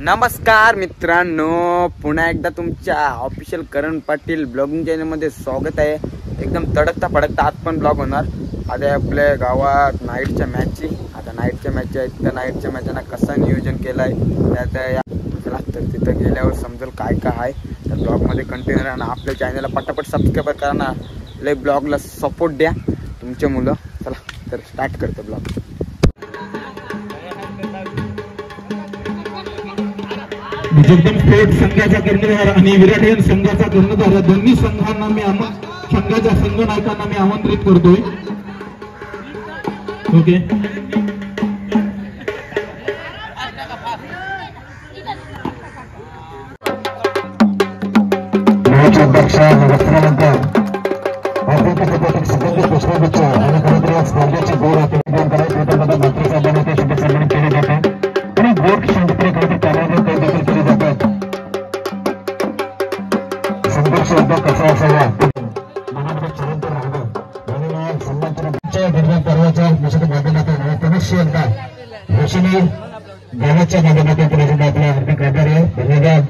नमस्कार मित्रांनो, पुन्हा एकदा तुमच्या ऑफिशियल करण पाटील ब्लॉगिंग चॅनलमध्ये स्वागत आहे। एकदम तडकता फडकता आज पण ब्लॉग होणार। आता आपल्या गावात नाईटच्या मॅचची नाईटच्या मॅच आहेत। त्या नाईटच्या मॅचना कसं नियोजन केलंय चला तर तिथं गेल्यावर समजेल काय काय आहे। त्या ब्लॉगमध्ये कंटिन्यू राहा, आपल्या चॅनलला पटापट सबस्क्राईब करा ना, लय ब्लॉगला सपोर्ट द्या तुमचे मुलं। चला तर स्टार्ट करतो ब्लॉग। जगदम स्पोर्ट संघाचा कर्णधार आणि विराट संघाचा कर्णधार या दोन्ही संघांना मी संघाच्या संघ नायकांना मी आमंत्रित करतोय। ओके, स्पर्धेची गोड केले जाते आणि गोड देखील केले जातात। संघर्ष कसा असावा पर्वाच्या माध्यमातून गावाच्या माध्यमातून आपला हार्दिक आभार आहे, धन्यवाद।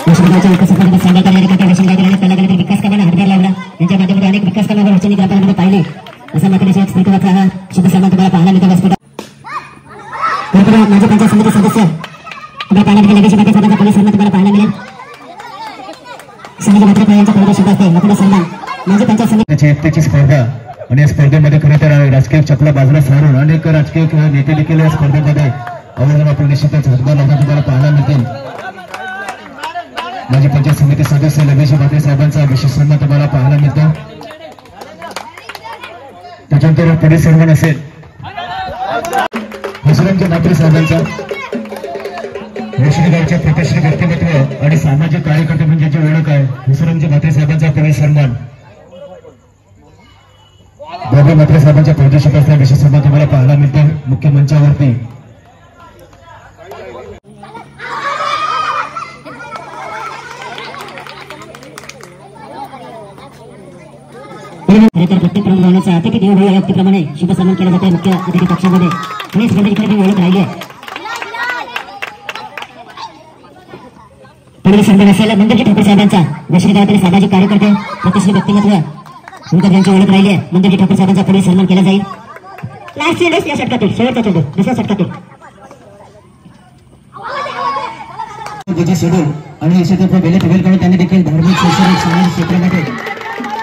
विश्वविद्यालयाच्या विकासामध्ये सामील करणारे काका वैष्णव गायकवाड त्याला गेले विकास कामांना हातभार लावला. त्यांच्या माध्यमातून अनेक विकास कामांवर वचनी ग्रामपंचायतीमध्ये पाहिले. असा माध्यमाच्या स्फूर्तीवाचा हा शुभ सन्मान तुम्हाला पाहायला मिळतो. व्यासपीठ माझे पंचायत समिती सदस्य आपल्या पाहण्यामध्ये लगेच पाटील साहेबांचा पोलीस सन्मान तुम्हाला पाहायला मिळेल. संजय मात्र यांच्या पुढे शुभ असते आपला सन्मान माझे पंचायत समिती एकतेची स्पर्धा आणि या स्पर्धेमध्ये खरं तर राजकीय चक्र बाजूला सारून अनेक राजकीय नेते देखील या स्पर्धेमध्ये आवर्जून आपण निश्चितच हातभार लावताना तुम्हाला पाहायला मिळतील. माझी पंचायत समिती सदस्य लगेच पाटील साहेबांचा विशेष सन्मान तुम्हाला पाहायला मिळतो. त्याच्यानंतर पोलीस सन्मान असेल हसरंजी मात्रे साहेबांचा वैष्णवगावचे प्रतिष्ठित व्यक्तिमत्व आणि सामाजिक कार्यकर्ते म्हणजे ज्याची ओळख आहे हसरंजी मात्रे साहेबांचा पोलीस सन्मान. बाबा मात्रे साहेबांच्या प्रदेशात असलेला विशेष सन्मान तुम्हाला पाहायला मिळते मुख्य मंचावरती. प्रत्येक प्रमुख भावनेचा अतिथी देवभाव व्यक्तीप्रमाणे शुभ सन्मान केला जाते. मुख्य अतिथी कक्षामध्ये आणि स्पर्धेची खरी ओळख राहिली आहे. पुढील सन्मान असेल मंदिरजी ठाकूर साहेबांचा वैष्णवगावातील सामाजिक कार्यकर्ते प्रतिष्ठित व्यक्तिमत्व यांची ओळख राहिली आहे. मंदिरजी ठाकूर साहेबांचा पुढील सन्मान केला जाईल. लास्ट रेस या षटकातील शेवटचा चेंडू दुसऱ्या षटकातील शेड्यूल आणि यशोदेव बेले ठेवेलकडे त्यांनी देखील धार्मिक शैक्षणिक सामाजिक क्षेत्रामध्ये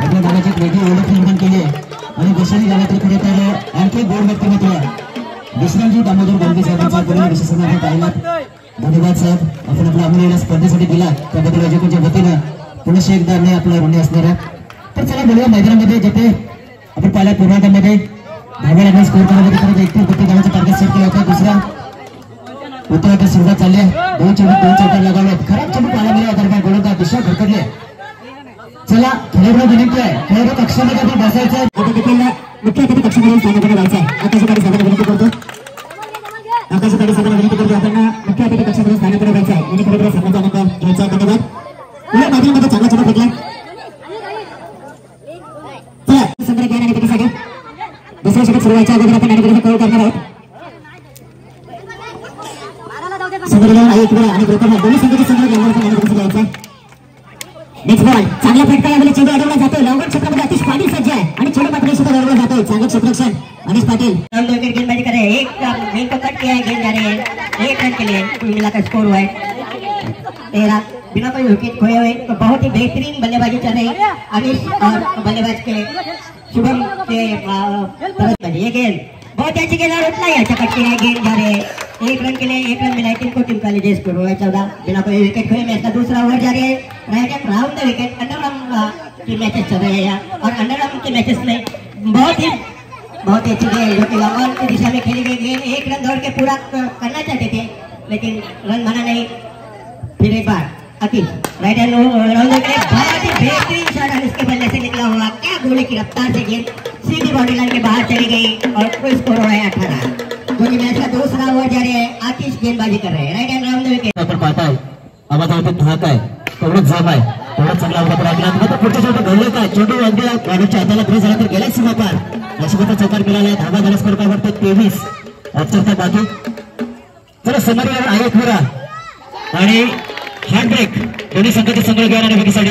आपल्या गावाची एक वेगळी ओळख निर्माण केली आहे. आणि देशाने गावातील खरे तर आणखी गोड व्यक्तिमत्व विश्रामजी दामोदर गांधी साहेबांचा पुढील विशेष सन्मान पाहिला. धन्यवाद साहेब आपण आपल्या अमूल्य स्पर्धेसाठी दिला त्याबद्दल आयोजकांच्या वतीनं पुन्हा एकदा मी आपला ऋणी असणार आहे. तर चला बोलूया मैदानामध्ये जिथे आपण पहिल्या पूर्णार्धामध्ये धाव्या स्कोर करण्यामध्ये 31 गावाचा टार्गेट सेट केला होता. दुसरा उत्तरार्धात सुरुवात चालली आहे. दोन चौकार लगावले खराब चेंडू पाहायला मिळाला दरम्यान गोलंदाज दिशा भरकडली. चला खेळाडू विनंती आहे खेळाडू कक्षामध्ये आपण बसायचं आहे. आता देखील मुख्य अतिथी कक्षामध्ये स्थानाकडे जायचं आहे. आकाशवाणी साहेबांना विनंती करतो आकाशवाणी साहेबांना विनंती करतो आपण मुख्य अतिथी कक्षामध्ये स्थानाकडे जायचं आहे. आणि खरं सामन्याचा आनंद घ्यायचा आहे. धन्यवाद. या माध्यमामध्ये चांगला चेंडू फेकला. चला संग्रह घ्या आणि पेटीसाठी दुसऱ्या षटक सुरू व्हायच्या अगोदर आपण आणि कॉल करणार आहोत. संग्रह आणि ग्रुपमध्ये दोन्ही संघाचे संग्रह घेऊन आपण जायचं आहे. नेक्स्ट बॉल चांगला फटका यावेळी चेंडू अडवला जातो. लवकर क्षेत्रामध्ये अतिश पाटील सज्ज आहे आणि चेंडू मात्र सुद्धा अडवला जातो. चांगलं क्षेत्ररक्षण अनिश पाटील विकेट गेंदबाजी करे. एक गेंद को कट किया है. गेंद जा रही है 1 रन के लिए. कुल मिलाकर स्कोर हुआ है 13 बिना कोई विकेट खोए हुए. तो बहुत ही बेहतरीन बल्लेबाजी चल रही अनिश और बल्लेबाज के शुभम के तरफ ये गेंद बहुत अच्छी गेंद और उतना ही अच्छा कट किया है. गेंद जा रही है 1 रन के लिए. 1 रन मिला टीम को टीम का लीजिए स्कोर हुआ है 14 बिना कोई विकेट खोए. मैच का दूसरा ओवर जारी है. राउंड द विकेट अंडरआर्म के मैचेस चल रहे हैं और अंडरआर्म के मैचेस में बहुत ही अच्छी गेंद जो कि लॉन्ग ऑन की दिशा में खेली गई गेंद. 1 रन दौड़ के पूरा करना चाहते थे लेकिन रन बना नहीं. फिर एक बार अतिश राइट हैंड राउंड के बहुत ही बेहतरीन शॉट और इसके बल्ले से निकला हुआ. क्या गोली की रफ्तार से गेंद सीधी बाउंड्री लाइन के बाहर चली गई और कोई स्कोर हुआ है 18. क्योंकि मैच का दूसरा ओवर जारी है. आतिश गेंदबाजी कर रहे हैं right hand round the wicket. आपण पाहताय आवाजावरती धाक आहे तेवढंच जम आहे तेवढंच चांगला अवघड लागला. तर पुढच्या चेंडू घडलं काय चेंडू अगदी गाडीच्या हाताला फ्री झाला तर गेला सीमापार. यशवंत चौकार मिळाला. धावा झाला स्कोर काय वाटतं 23 ऑफसरचा बाकी. चला समोर आहे पुरा आणि हार्ड ब्रेक दोन्ही संघाचे संग्रह घ्या आणि विकेटसाठी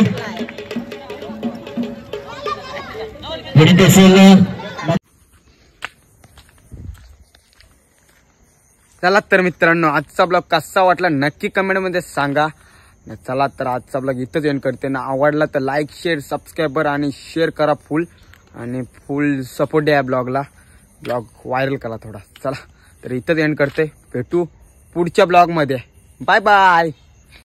विनंती असेल. चला तर मित्रांनो आजचा ब्लॉग कसा वाटला नक्की कमेंटमध्ये सांगा. चला तर आजचा ब्लॉग इथंच एंड करते ना. आवडला तर लाईक शेअर सबस्क्राईबर आणि शेअर करा फुल सपोर्ट द्या ब्लॉगला. ब्लॉग व्हायरल करा थोडा. चला तर इथंच एंड करते. भेटू पुढच्या ब्लॉगमध्ये. Bye bye.